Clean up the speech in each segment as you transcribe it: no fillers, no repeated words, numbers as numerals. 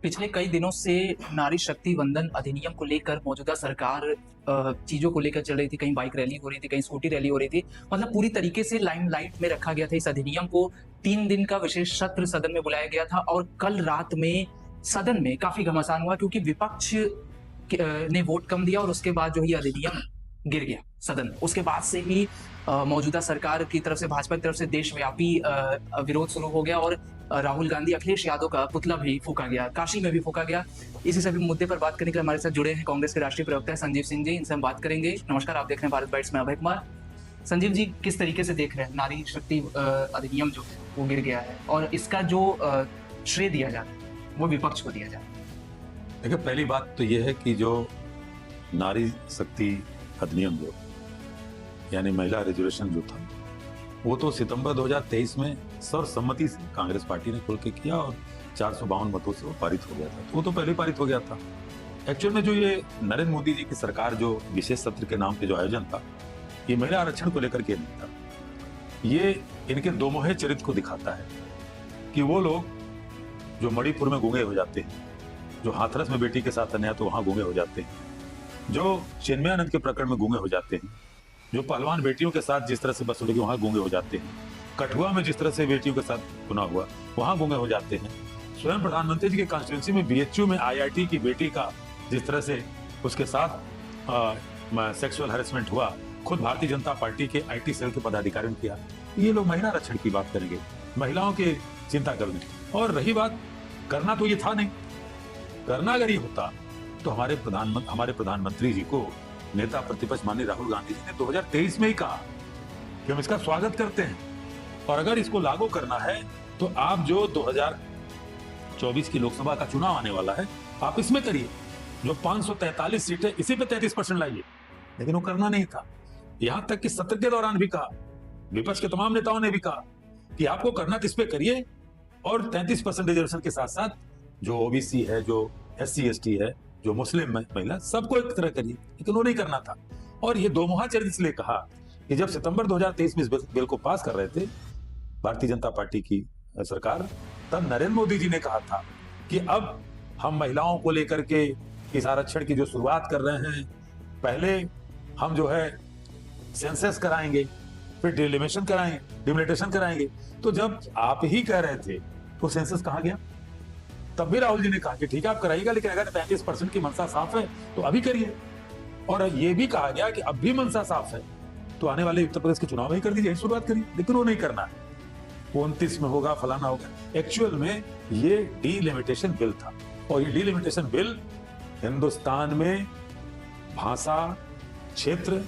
पिछले कई दिनों से नारी शक्ति वंदन अधिनियम को लेकर मौजूदा सरकार चीजों को लेकर चल रही थी। कहीं बाइक रैली हो रही थी, कहीं स्कूटी रैली हो रही थी। मतलब पूरी तरीके से लाइमलाइट में रखा गया था इस अधिनियम को। 3 दिन का विशेष सत्र सदन में बुलाया गया था और कल रात में सदन में काफी घमासान हुआ क्योंकि विपक्ष ने वोट कम दिया और उसके बाद जो ये अधिनियम गिर गया सदन में। उसके बाद से ही मौजूदा सरकार की तरफ से, भाजपा की तरफ से देशव्यापी विरोध शुरू हो गया और राहुल गांधी, अखिलेश यादव का पुतला भी फूका गया, काशी में भी फूका गया। इसी सभी मुद्दे पर बात करने के लिए हमारे साथ जुड़े हैं कांग्रेस के राष्ट्रीय प्रवक्ता है संजीव सिंह जी। इनसे हम बात करेंगे। नमस्कार, आप देख रहे हैं भारत बाइट्स में अभय कुमार। संजीव जी, किस तरीके से देख रहे हैं नारी शक्ति अधिनियम जो है वो गिर गया है और इसका जो श्रेय दिया जा रहा है वो विपक्ष को दिया जा रहा है? देखिए, पहली बात तो यह है कि जो नारी शक्ति अधिनियम जो यानी महिला रिजर्वेशन जो था वो तो सितंबर 2023 में सर्वसम्मति से कांग्रेस पार्टी ने खुल के किया और 452 मतों से वो पारित हो गया था। तो वो तो पहले पारित हो गया था। एक्चुअल में जो ये नरेंद्र मोदी जी की सरकार जो विशेष सत्र के नाम पे जो आयोजन था, ये महिला आरक्षण को लेकर के नहीं था। ये इनके दोमुहे चरित्र को दिखाता है कि वो लोग जो मणिपुर में गूंगे हो जाते हैं, जो हाथरस में बेटी के साथ अन्याय तो वहां गूंगे हो जाते हैं, जो चिन्मयानंद के प्रकरण में गूंगे हो जाते हैं, जो पहलवान बेटियों के साथ जिस तरह से बसुलगी वहां गूंगे हो जाते हैं, कठुआ में जिस तरह से बेटियों के साथ गुनाह हुआ वहां गूंगे हो जाते हैं, स्वयं प्रधानमंत्री जी के कॉन्स्टिट्यूंसी में बीएचयू में आईआईटी की बेटी का जिस तरह से उसके साथ सेक्सुअल हैरेसमेंट हुआ, खुद भारतीय जनता पार्टी के आईटी सेल के पदाधिकारियों ने किया। ये लोग महिला आरक्षण की बात करेंगे, महिलाओं की चिंता करेंगे। और रही बात, करना तो ये था नहीं। करना अगर ये होता तो हमारे प्रधानमंत्री जी को नेता प्रतिपक्ष माननीय राहुल गांधी जी ने 2023 में ही कहा कि हम इसका स्वागत करते हैं और अगर इसको लागू करना है तो आप जो 2024 की लोकसभा का चुनाव आने वाला है आप इसमें करिए, जो 543 सीटें इसी पे 33% लाइए। लेकिन वो करना नहीं था। यहां तक कि सत्र के दौरान भी कहा, विपक्ष के तमाम नेताओं ने भी कहा कि आपको करना किस पे करिए और 33% रिजर्वेशन के साथ साथ जो ओबीसी है, जो SC ST है, जो मुस्लिम महिला, सबको एक तरह करिए। लेकिन वो नहीं करना था। और ये दोमुहा चरित्र इसलिए कहा कि जब सितंबर 2023 में इस बिल को पास कर रहे थे भारतीय जनता पार्टी की सरकार, तब नरेंद्र मोदी जी ने कहा था कि अब हम महिलाओं को लेकर के इस आरक्षण की जो शुरुआत कर रहे हैं, पहले हम जो है सेंसस कराएंगे, फिर डिलिमिटेशन कराएंगे। तो जब आप ही कह रहे थे तो सेंसस कहाँ गया? तब भी राहुल जी ने कहा कि ठीक है आप कराइएगा, लेकिन अगर 33% की मंशा साफ है तो अभी करिए। और ये भी कहा गया कि अब भी मंशा साफ है तो आने वाले उत्तर प्रदेश के चुनाव में ही कर दीजिए, शुरुआत करिए। लेकिन वो नहीं करना है, 29 में होगा, फलाना होगा। एक्चुअल में ये डिलिमिटेशन बिल था और ये डिलिमिटेशन बिल हिंदुस्तान में भाषा क्षेत्र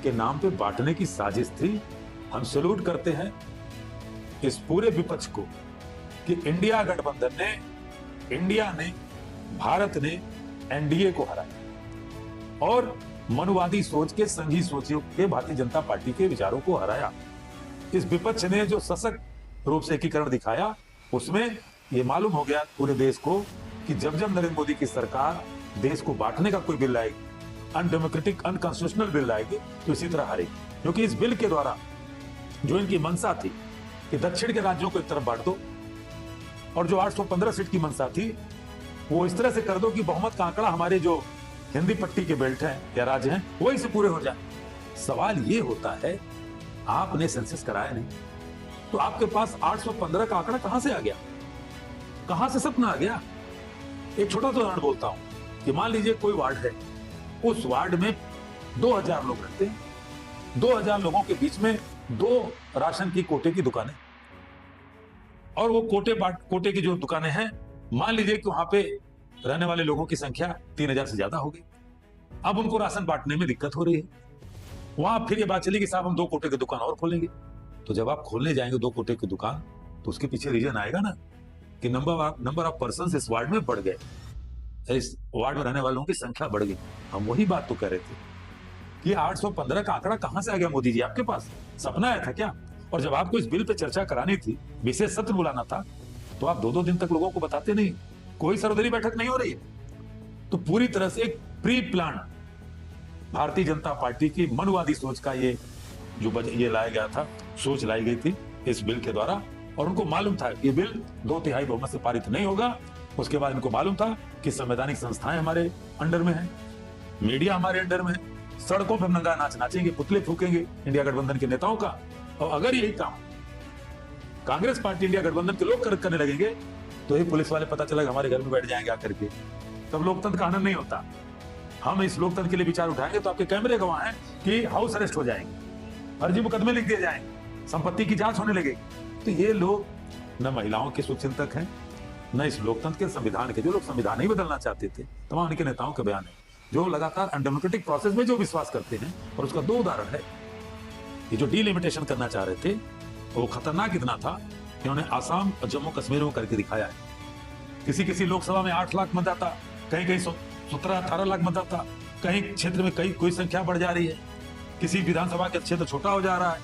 के नाम पे बांटने की साजिश थी। हम सैल्यूट करते हैं इस पूरे विपक्ष को कि इंडिया गठबंधन ने, भारत ने एनडीए को हराया और मनुवादी सोच के, संघी सोचियों के भारतीय जनता पार्टी के विचारों को हराया। इस विपक्ष ने जो सशक्त रूप से एकीकरण दिखाया, उसमें ये मालूम हो गया पूरे देश को कि जब जब नरेंद्र मोदी की सरकार देश को बांटने का कोई बिल लाएगी, अनडेमोक्रेटिक, अनकॉन्स्टिट्यूशनल बिल लाएगी, तो इसी तरह हारेगी। क्योंकि इस बिल के द्वारा जो इनकी मंशा थी कि दक्षिण के राज्यों को एक तरफ बांट दो और जो 815 सीट की मंशा थी वो इस तरह से कर दो कि बहुमत का आंकड़ा हमारे जो हिंदी पट्टी के बेल्ट हैं या राज्य हैं वही से पूरे हो जाए। सवाल ये होता है, आपने सेंसस कराया नहीं तो आपके पास 815 का आंकड़ा कहां से आ गया? कहां से सपना आ गया? एक छोटा सा उदाहरण बोलता हूं कि मान लीजिए कोई वार्ड है, उस वार्ड में 2000 लोग रहते हैं। 2000 लोगों के बीच में 2 राशन की कोटे की दुकानें, और वो कोटे की जो दुकानें हैं, मान लीजिए कि वहां पे रहने वाले लोगों की संख्या 3000 से ज्यादा हो गई। अब उनको राशन बांटने में दिक्कत हो रही है। वहां फिर ये बात चली कि साहब हम 2 कोटे की दुकान और खोलेंगे। तो जब आप खोलने जाएंगे 2 कोटे की दुकान, तो उसके पीछे रीजन आएगा ना कि नंबर ऑफ पर्सन इस वार्ड में बढ़ गए, इस वार्ड में रहने वालों की संख्या बढ़ गई। हम वही बात तो कह रहे थे कि 815 का आंकड़ा कहां से आ गया मोदी जी? आपके पास सपना आया था क्या? और जब आपको इस बिल पे चर्चा करानी थी, विशेष सत्र बुलाना था, तो आप 2-2 दिन तक लोगों को बताते नहीं। कोई सर्वदलीय बैठक नहीं हो रही है। तो पूरी तरह से एक pre plan Bharatiya Janata party की मनुवादी सोच का ये लाया गया था, सोच लाई गई थी इस बिल के द्वारा। और उनको मालूम था कि ये बिल 2/3 बहुमत से पारित नहीं होगा उसके बाद इनको मालूम था कि संवैधानिक संस्थाएं हमारे अंडर में है, मीडिया हमारे अंडर में है, सड़कों पर नंगा नाच नाचेंगे, पुतले फूकेंगे इंडिया गठबंधन के नेताओं का। और अगर यही काम कांग्रेस पार्टी इंडिया गठबंधन के लोग करने लगेंगे तो ये पुलिस वाले पता चला हमारे घर में बैठ जाएंगे आकर के, तब लोकतंत्र का आनंद नहीं होता। हम इस लोकतंत्र के लिए विचार उठाएंगे तो आपके कैमरे गवाह हैं कि हाउस अरेस्ट हो जाएंगे, फर्जी मुकदमे लिख दिए जाएंगे, संपत्ति की जांच होने लगेगी। तो ये लोग न महिलाओं के शुभचिंतक हैं, न इस लोकतंत्र के संविधान के, जो लोग संविधान ही बदलना चाहते थे, तमाम उनके नेताओं का बयान है, जो लगातार अनडेमोक्रेटिक प्रोसेस में जो विश्वास करते हैं। और उसका 2 उदाहरण है। ये जो डीलिमिटेशन करना चाह रहे थे वो खतरनाक इतना था कि उन्होंने आसाम और जम्मू कश्मीर में करके दिखाया है। किसी लोकसभा में 8 लाख मतदाता, कहीं 17-18 लाख मतदाता, कहीं क्षेत्र में कोई संख्या बढ़ जा रही है, किसी विधानसभा के क्षेत्र छोटा हो जा रहा है।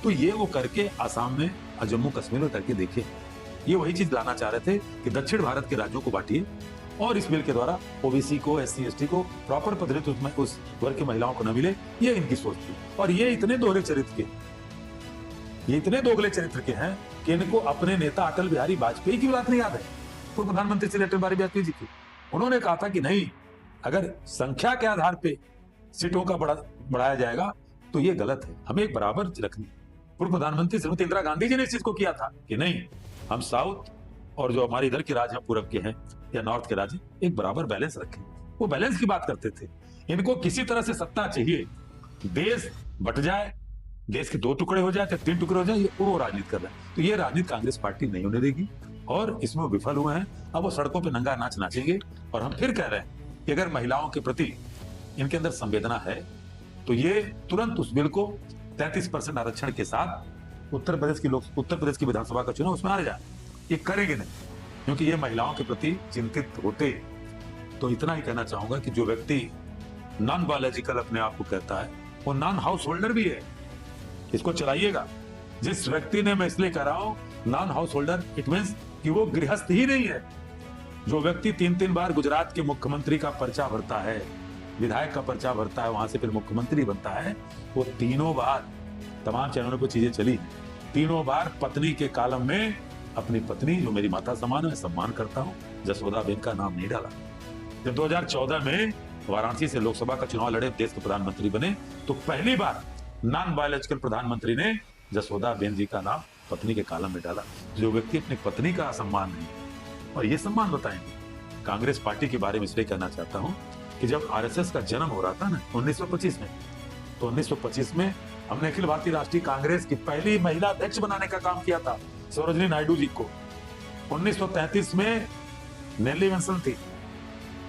तो ये वो करके आसाम में और जम्मू कश्मीर में करके देखे। ये वही चीज लाना चाह रहे थे कि दक्षिण भारत के राज्यों को बांटिए और इस बिल के द्वारा ओबीसी को, SC ST को प्रॉपर प्रतिनिधित्व उस वर्ग की महिलाओं को न मिले, ये इनकी सोच थी। और ये इतने दोगले चरित्र के हैं कि इनको अपने नेता अटल बिहारी वाजपेयी की बात नहीं याद है, पूर्व प्रधानमंत्री श्री अटल बिहारी वाजपेयी जी की। उन्होंने कहा था कि नहीं, अगर संख्या के आधार पे सीटों का बढ़ाया जाएगा तो ये गलत है, हमें एक बराबर रखनी। पूर्व प्रधानमंत्री श्रीमती इंदिरा गांधी जी ने इस चीज को किया था कि नहीं, हम साउथ और जो हमारे इधर के राज्य पूरब के हैं या नॉर्थ के राज्य, एक बराबर बैलेंस रखें। वो बैलेंस की बात करते थे। इनको किसी तरह से सत्ता चाहिए, देश बट जाए, देश के 2 टुकड़े हो जाए, 3 टुकड़े हो जाए, ये वो राजनीति कर रहा है। तो ये राजनीति कांग्रेस पार्टी नहीं होने देगी और इसमें वो विफल हुए हैं। अब वो सड़कों पर नंगा नाच नाचेंगे। और हम फिर कह रहे हैं कि अगर महिलाओं के प्रति इनके अंदर संवेदना है तो ये तुरंत उस बिल को 33% आरक्षण के साथ उत्तर प्रदेश की विधानसभा का चुनाव उसमें आ जाए। ये करेंगे नहीं, क्योंकि ये महिलाओं के प्रति चिंतित होते। तो इतना ही कहना चाहूंगा कि जो व्यक्ति नॉन बायोलॉजिकल अपने आप को कहता है वो नॉन हाउस होल्डर भी है, इसको चलाइएगा। जिस व्यक्ति ने, मैं इसलिए कह रहा हूं non house holder, it means कि वो गृहस्थ ही नहीं है। जो व्यक्ति 3 बार गुजरात के मुख्यमंत्री का पर्चा भरता है, विधायक का पर्चा भरता है, वहां से फिर मुख्यमंत्री बनता है, वो 3 बार, तमाम चैनलों पर चीजें चली, 3 बार पत्नी के कालम में अपनी पत्नी, जो मेरी माता समान है, सम्मान करता हूं, जसोदा बेन का नाम नहीं डाला। जब 2014 में वाराणसी से लोकसभा का चुनाव लड़े, देश के प्रधानमंत्री बने, तो पहली बार नॉन बायोलॉजिकल प्रधानमंत्री ने जसोदा बेन जी का नाम पत्नी के कालम में डाला। जो व्यक्ति अपनी पत्नी का सम्मान नहीं, और ये सम्मान बताएंगे। कांग्रेस पार्टी के बारे में इसलिए कहना चाहता हूं कि जब RSS का जन्म हो रहा था ना 1925 में, तो 1925 में हमने अखिल भारतीय राष्ट्रीय कांग्रेस की पहली महिला अध्यक्ष बनाने का काम किया था, सरोजिनी नायडू जी को। 1933 में नेल्ली वेंसल थी,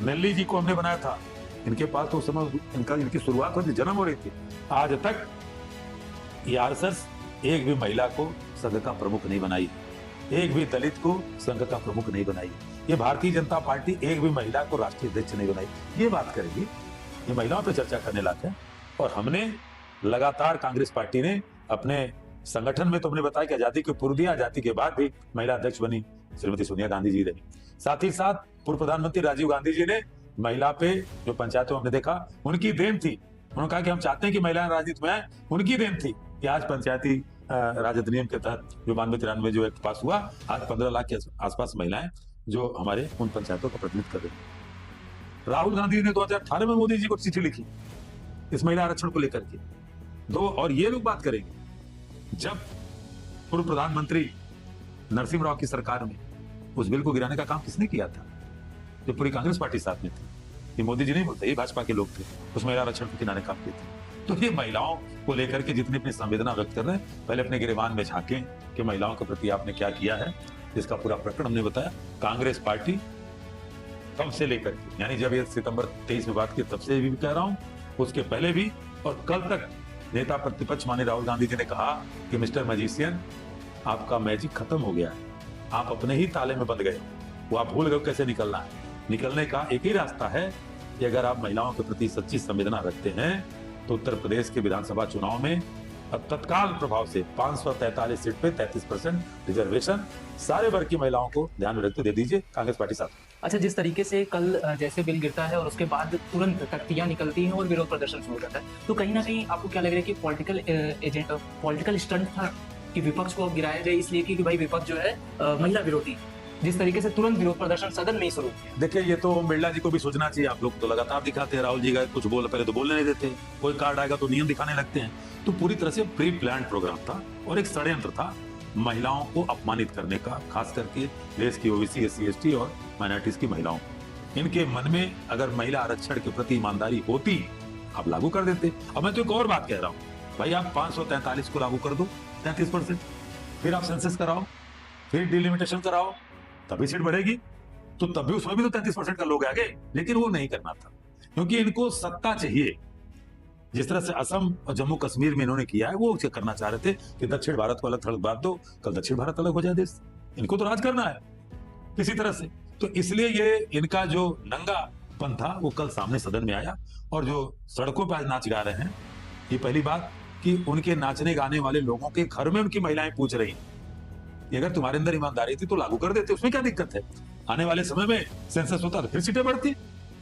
नेल्ली जी को हमने बनाया था। इनके पास तो उस समय इनकी शुरुआत होती, जन्म हो रही थी। आज तक ये RSS एक भी महिला को संघ का प्रमुख नहीं बनाई, एक भी दलित को संघ का प्रमुख नहीं बनाई। ये भारतीय जनता पार्टी एक भी महिला को राष्ट्रीय अध्यक्ष नहीं बनाई। ये बात करेगी, ये महिलाओं पर चर्चा करने लायक है। और हमने लगातार, कांग्रेस पार्टी ने अपने संगठन में, तो हमने बताया कि आजादी के पूर्व भी, आजादी के बाद भी महिला अध्यक्ष बनी श्रीमती सोनिया गांधी जी रही। साथ ही साथ पूर्व प्रधानमंत्री राजीव गांधी जी ने महिला पे, जो पंचायतों हमने देखा, उनकी देन थी। उन्होंने कहा कि हम चाहते हैं कि महिलाएं राजनीति में आए, उनकी देन थी कि आज पंचायती राज अधिनियम के तहत जो 92-93 जो एक्ट पास हुआ, आज 15 लाख के आसपास महिलाएं जो हमारे उन पंचायतों का प्रतिनिधित्व कर रही हैं। राहुल गांधी ने 2018 में मोदी जी को चिट्ठी लिखी इस महिला आरक्षण को लेकर के। और ये लोग बात करेंगे, जब पूर्व प्रधानमंत्री नरसिम्हा राव की सरकार में उस बिल को गिराने का काम किसने किया था? जो पूरी कांग्रेस पार्टी साथ में थी। ये मोदी जी नहीं बोलते, ये भाजपा के लोग थे, उस महिला आरक्षण को गिराने का काम किए थे। तो ये महिलाओं को लेकर के जितनी अपनी संवेदना व्यक्त कर रहे हैं, पहले अपने गिरेबान में झांकें कि महिलाओं के प्रति आपने क्या किया है। इसका पूरा प्रकरण हमने बताया। कांग्रेस पार्टी तब से लेकर के, यानी जब ये सितंबर 23 में बात की, तब से भी कह रहा हूं, उसके पहले भी और कल तक नेता प्रतिपक्ष माननीय राहुल गांधी जी ने कहा कि मिस्टर मैजिशियन, आपका मैजिक खत्म हो गया है, आप अपने ही ताले में बंद गए, वो आप भूल गए कैसे निकलना है। निकलने का एक ही रास्ता है कि अगर आप महिलाओं के प्रति सच्ची संवेदना रखते हैं तो उत्तर प्रदेश के विधानसभा चुनाव में अब तत्काल प्रभाव से 543 सीट पे 33% रिजर्वेशन सारे वर्ग की महिलाओं को ध्यान में रखते दे दीजिए। कांग्रेस पार्टी साथ। अच्छा, जिस तरीके से कल जैसे बिल गिरता है और उसके बाद तुरंत तख्तियां निकलती हैं और विरोध प्रदर्शन शुरू हो जाता है, तो कहीं ना कहीं आपको क्या लग रहा है कि पॉलिटिकल स्टंट था कि विपक्ष को अब गिराया जाए, इसलिए कि भाई विपक्ष जो है महिला विरोधी, जिस तरीके से तुरंत विरोध प्रदर्शन सदन में ही शुरू किया। देखिए, ये तो बिरला जी को भी सोचना चाहिए। आप लोग तो लगातार दिखाते हैं, राहुल जी का कुछ बोल पहले तो बोलने नहीं देते, कोई कार्ड आएगा तो नियम दिखाने लगते हैं। तो पूरी तरह से प्री प्लान प्रोग्राम था और एक षड्यंत्र था महिलाओं को अपमानित करने का, खास करके देश की ओबीसी, एससी, एसटी और माइनॉरिटीज की महिलाओं को। इनके मन में अगर महिला आरक्षण के प्रति ईमानदारी होती, आप लागू कर देते। अब मैं तो एक और बात कह रहा हूँ, भाई आप 543 को लागू कर दो 33%, फिर आप सेंसस कराओ, फिर डिलिमिटेशन कराओ, तभी सीट बढ़ेगी। तो तभी उसमें भी तो 33% का लोग आ गए, लेकिन वो नहीं करना था, क्योंकि इनको सत्ता चाहिए। जिस तरह से असम और जम्मू कश्मीर में इन्होंने किया है, वो करना चाह रहे थे कि दक्षिण भारत को अलग थलग बांट दो, कल दक्षिण भारत अलग हो जाए देश। इनको तो राज करना है किसी तरह से। तो इसलिए ये इनका जो नंगापन था वो कल सामने सदन में आया। और जो सड़कों पर आज नाच गा रहे हैं, ये पहली बात कि उनके नाचने गाने वाले लोगों के घर में उनकी महिलाएं पूछ रही कि अगर तुम्हारे अंदर ईमानदारी थी तो लागू कर देते, उसमें क्या दिक्कत है। आने वाले समय में सेंसस होता तो फिर सीटें बढ़ती,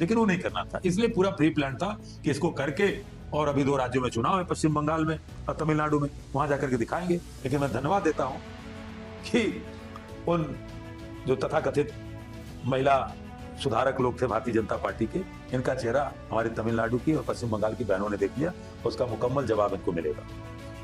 लेकिन वो नहीं करना था। इसलिए पूरा प्री प्लान था कि इसको करके, और अभी 2 राज्यों में चुनाव है, पश्चिम बंगाल में और तमिलनाडु में, वहां जाकर के दिखाएंगे। लेकिन मैं धन्यवाद देता हूं कि उन जो तथाकथित महिला सुधारक लोग थे भारतीय जनता पार्टी के, इनका चेहरा हमारी तमिलनाडु की और पश्चिम बंगाल की बहनों ने देख लिया, उसका मुकम्मल जवाब इनको मिलेगा।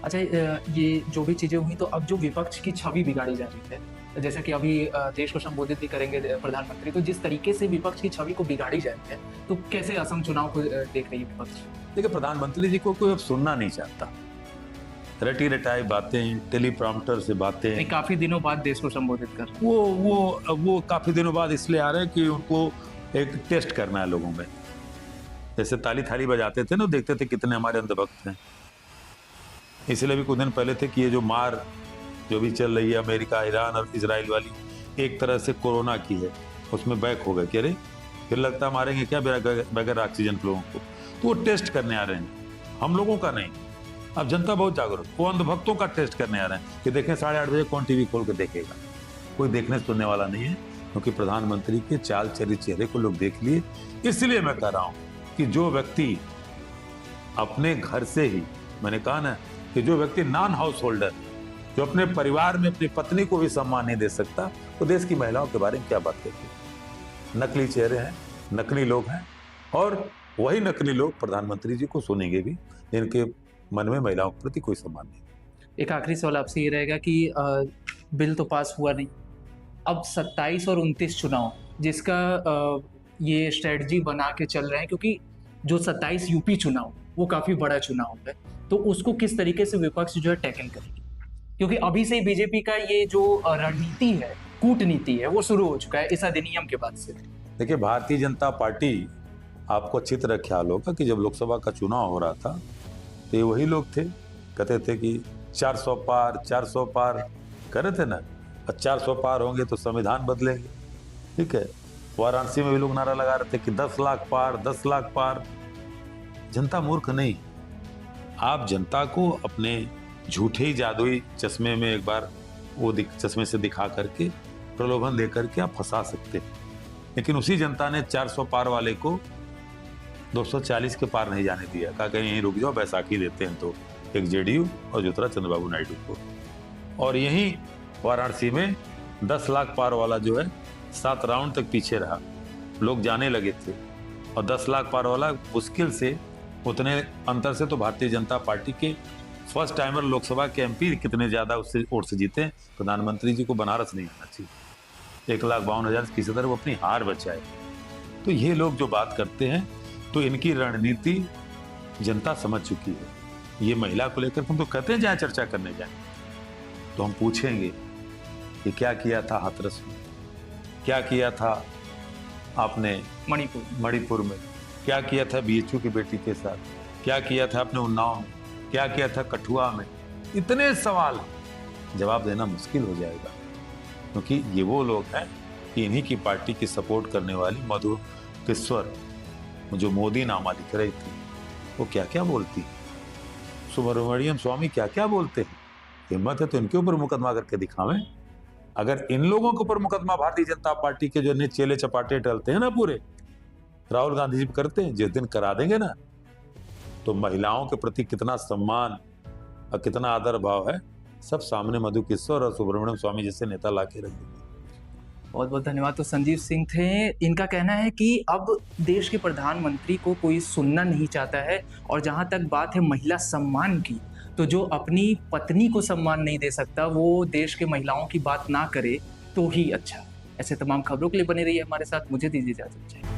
अच्छा, ये जो भी चीजें हुई, तो अब जो विपक्ष की छवि बिगाड़ी जा रही है, जैसा कि अभी देश को संबोधित भी करेंगे प्रधानमंत्री, तो जिस तरीके से विपक्ष की छवि को बिगाड़ी जा रही है, तो कैसे असम चुनाव को देख रही है विपक्ष? देखिए, प्रधानमंत्री जी को कोई अब सुनना नहीं चाहता। रटी रटाई बातें, टेलीप्रॉम्प्टर से बातें, काफी दिनों बाद देश को संबोधित कर रहे वो काफी दिनों बाद इसलिए आ रहे हैं कि उनको एक टेस्ट करना है लोगों में। जैसे ताली थाली बजाते थे ना, देखते थे कितने हमारे अंधभक्त हैं। इसलिए भी कुछ दिन पहले थे कि ये जो मार जो भी चल रही है अमेरिका, ईरान और इजराइल वाली, एक तरह से कोरोना की है, उसमें बैक हो गए कि अरे फिर लगता मारेंगे क्या बगैर ऑक्सीजन के लोगों को। तो वो टेस्ट करने आ रहे हैं, हम लोगों का नहीं। अब जनता बहुत जागरूक, वो अंधभक्तों का टेस्ट करने आ रहे हैं कि देखें 8:30 बजे कौन टीवी खोल के देखेगा। कोई देखने सुनने वाला नहीं है, क्योंकि प्रधानमंत्री के चाल चेहरे को लोग देख लिए। इसलिए मैं कह रहा हूं कि जो व्यक्ति अपने घर से ही, मैंने कहा ना कि जो व्यक्ति नॉन हाउस होल्डर, जो अपने परिवार में अपनी पत्नी को भी सम्मान नहीं दे सकता, वो देश की महिलाओं के बारे में क्या बात करते हैं। नकली चेहरे हैं, नकली लोग हैं, और वही नकली लोग प्रधानमंत्री जी को सुनेंगे भी, जिनके मन में महिलाओं के प्रति कोई सम्मान नहीं। एक आखिरी सवाल आपसे ये रहेगा कि बिल तो पास हुआ नहीं, अब 27 और 29 चुनाव, जिसका ये स्ट्रेटजी बना के चल रहे हैं, क्योंकि जो 27 यूपी चुनाव वो काफी बड़ा चुनाव है, तो उसको किस तरीके से विपक्ष जो है टैकल करेगी? क्योंकि अभी से बीजेपी का ये जो रणनीति है, कूटनीति है, वो शुरू हो चुका है इस अधिनियम के बाद से। देखिए, भारतीय जनता पार्टी, आपको अच्छी तरह ख्याल होगा कि जब लोकसभा का चुनाव हो रहा था तो ये वही लोग थे, कहते थे कि 400 पार 400 पार कर रहे थे ना, और 400 पार होंगे तो संविधान बदलेंगे। ठीक है, वाराणसी में भी लोग नारा लगा रहे थे कि 10 लाख पार 10 लाख पार। जनता मूर्ख नहीं, आप जनता को अपने झूठे ही जादुई चश्मे में एक बार वो चश्मे से दिखा करके, प्रलोभन दे करके आप फंसा सकते हैं। लेकिन उसी जनता ने 400 पार वाले को 240 के पार नहीं जाने दिया, कहा कहीं यहीं रुक जाओ, बैसाखी देते हैं। तो एक जेडीयू और दूसरा चंद्रबाबू नायडू को। और यहीं वाराणसी में 10 लाख पार वाला जो है 7 राउंड तक पीछे रहा, लोग जाने लगे थे। और 10 लाख पार वाला मुश्किल से उतने अंतर से तो भारतीय जनता पार्टी के फर्स्ट टाइमर लोकसभा के एमपी कितने ज्यादा उससे वोट से जीते। प्रधानमंत्री जी को बनारस नहीं आना चाहिए, 1,52,000 किसी तरह वो अपनी हार बचाए। तो ये लोग जो बात करते हैं, तो इनकी रणनीति जनता समझ चुकी है। ये महिला को लेकर हम तो कहते हैं जहां चर्चा करने जाए तो हम पूछेंगे कि क्या किया था हाथरस में, क्या किया था आपने मणिपुर में, क्या किया था बीएचयू की बेटी के साथ, क्या किया था आपने उन्नाव में, क्या किया था कठुआ में। इतने सवाल जवाब देना मुश्किल हो जाएगा, क्योंकि ये वो लोग हैं कि इन्हीं की पार्टी की सपोर्ट करने वाली मधु किश्वर, जो मोदी नामा लिख रही थी, वो क्या क्या बोलती है, सुब्रमण्यम स्वामी क्या क्या बोलते हैं। हिम्मत है तो इनके ऊपर मुकदमा करके दिखावें। अगर इन लोगों के ऊपर मुकदमा भारतीय जनता पार्टी के जो चेले चपाटे टलते हैं ना, पूरे राहुल गांधी जी करते हैं, जिस दिन करा देंगे ना, तो महिलाओं के प्रति कितना सम्मान और कितना आदर भाव है, सब सामने मधु किशोर और सुब्रमण्यम स्वामी जैसे नेता ला के रख देंगे। बहुत बहुत धन्यवाद। तो संजीव सिंह थे, इनका कहना है कि अब देश के प्रधानमंत्री को कोई सुनना नहीं चाहता है, और जहां तक बात है महिला सम्मान की, तो जो अपनी पत्नी को सम्मान नहीं दे सकता वो देश के महिलाओं की बात ना करे तो ही अच्छा। ऐसे तमाम खबरों के लिए बने रहिए हमारे साथ। मुझे दीजिए इजाजत।